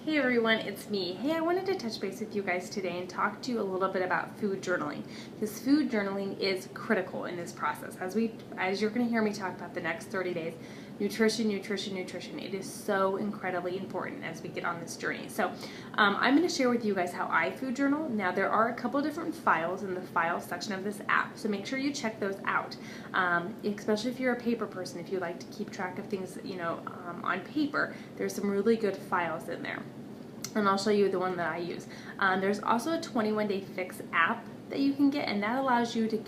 Hey everyone, it's me. Hey, I wanted to touch base with you guys today and talk to you a little bit about food journaling. Because food journaling is critical in this process. As you're going to hear me talk about the next 30 days, nutrition. It is so incredibly important as we get on this journey. So I'm going to share with you guys how I food journal. Now there are a couple different files in the file section of this app, so make sure you check those out. Especially if you're a paper person, if you like to keep track of things, on paper, there's some really good files in there. And I'll show you the one that I use. There's also a 21-day fix app that you can get, and that allows you to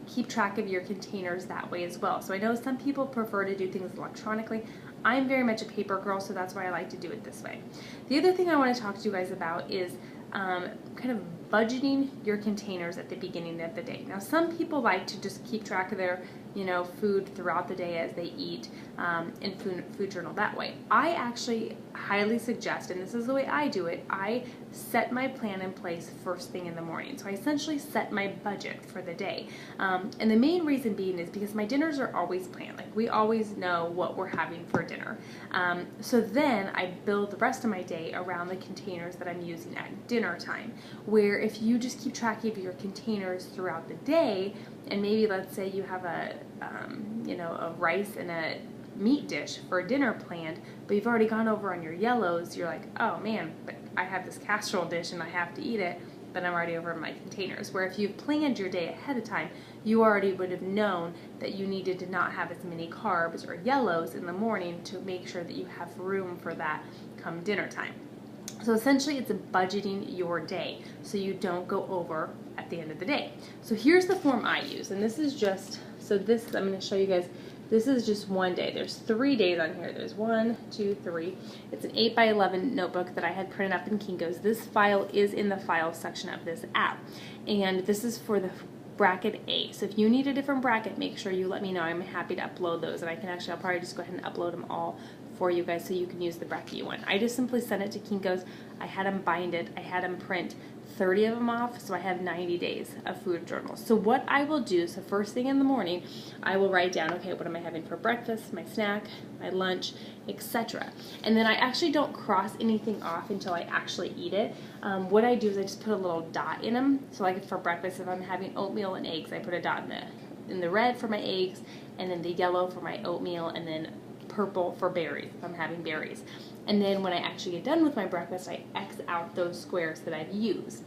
keep track of your containers that way as well. So I know some people prefer to do things electronically. I'm very much a paper girl, so that's why I like to do it this way. The other thing I want to talk to you guys about is kind of budgeting your containers at the beginning of the day. Now, some people like to just keep track of their food throughout the day as they eat and food journal that way. I actually highly suggest, and this is the way I do it, I set my plan in place first thing in the morning. So I essentially set my budget for the day. And the main reason being is because my dinners are always planned. Like, we always know what we're having for dinner. So then I build the rest of my day around the containers that I'm using at dinner time, where if you just keep track of your containers throughout the day, and maybe let's say you have a rice and a meat dish for dinner planned, but you've already gone over on your yellows, you're like, oh man, but I have this casserole dish and I have to eat it, but I'm already over in my containers. Where if you've planned your day ahead of time, you already would have known that you needed to not have as many carbs or yellows in the morning to make sure that you have room for that come dinner time. So essentially it's budgeting your day so you don't go over at the end of the day. So here's the form I use, and this is just, I'm going to show you guys, this is just one day. There's 3 days on here. There's 1, 2, 3. It's an 8x11 notebook that I had printed up in Kinko's. This file is in the file section of this app, and this is for the bracket A. So if you need a different bracket, make sure you let me know. I'm happy to upload those, and I'll probably just go ahead and upload them all for you guys so you can use the bracket you want. I just simply sent it to Kinko's. I had them bind it. I had them print 30 of them off, so I have 90 days of food journals. So what I will do, so first thing in the morning, I will write down, okay, what am I having for breakfast, my snack, my lunch, etc. And then I actually don't cross anything off until I actually eat it. What I do is I just put a little dot in them. So like for breakfast, if I'm having oatmeal and eggs, I put a dot in the red for my eggs, and then the yellow for my oatmeal, and then purple for berries if I'm having berries. And then when I actually get done with my breakfast, I X out those squares that I've used.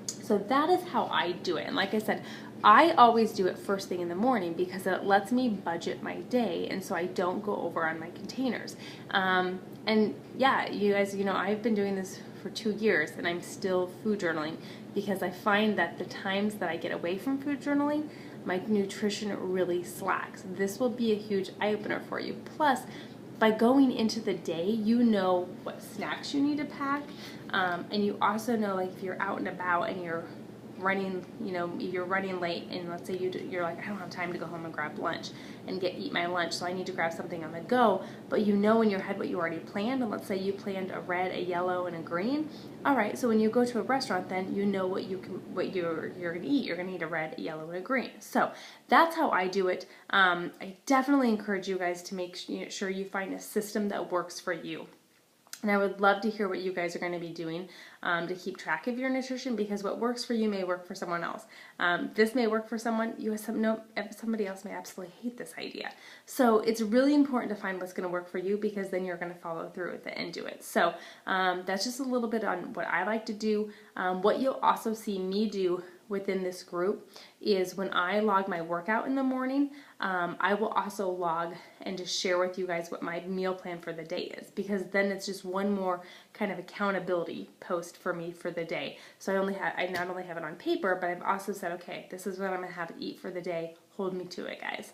So that is how I do it. And like I said, I always do it first thing in the morning because it lets me budget my day, and so I don't go over on my containers. And yeah, you guys, I've been doing this for 2 years, and I'm still food journaling because I find that the times that I get away from food journaling, my nutrition really slacks. This will be a huge eye-opener for you. Plus, by going into the day, you know what snacks you need to pack, and you also know, like, if you're out and about and you're running, you're running late, and let's say you're like, I don't have time to go home and grab lunch and eat my lunch, so I need to grab something on the go, but you know in your head what you already planned, and let's say you planned a red, a yellow, and a green. All right, so when you go to a restaurant, then you know what you're going to eat. You're going to eat a red, a yellow, and a green. So that's how I do it. I definitely encourage you guys to make sure you find a system that works for you. And I would love to hear what you guys are going to be doing to keep track of your nutrition, because what works for you may work for someone else. This may work for someone. Somebody else may absolutely hate this idea. So it's really important to find what's going to work for you, because then you're going to follow through with it and do it. So that's just a little bit on what I like to do. What you'll also see me do within this group is when I log my workout in the morning, I will also log and just share with you guys what my meal plan for the day is, because then it's just one more kind of accountability post for me for the day. So I not only have it on paper, but I've also said, okay, this is what I'm going to have to eat for the day. Hold me to it, guys.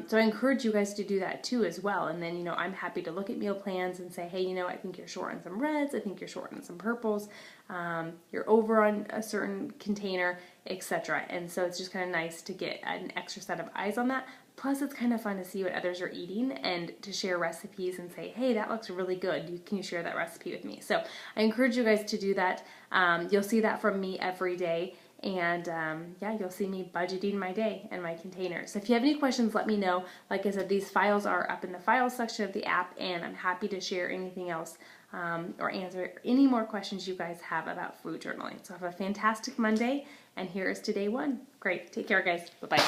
So I encourage you guys to do that too as well. And then, I'm happy to look at meal plans and say, hey, I think you're short on some reds. I think you're short on some purples. You're over on a certain container, etc. And so it's just kind of nice to get an extra set of eyes on that. Plus, it's kind of fun to see what others are eating and to share recipes and say, hey, that looks really good. Can you share that recipe with me? So I encourage you guys to do that. You'll see that from me every day. And yeah, you'll see me budgeting my day and my containers. So if you have any questions, let me know. Like I said, these files are up in the files section of the app, and I'm happy to share anything else or answer any more questions you guys have about food journaling. So have a fantastic Monday, and here is today one. Great. Take care, guys. Bye-bye.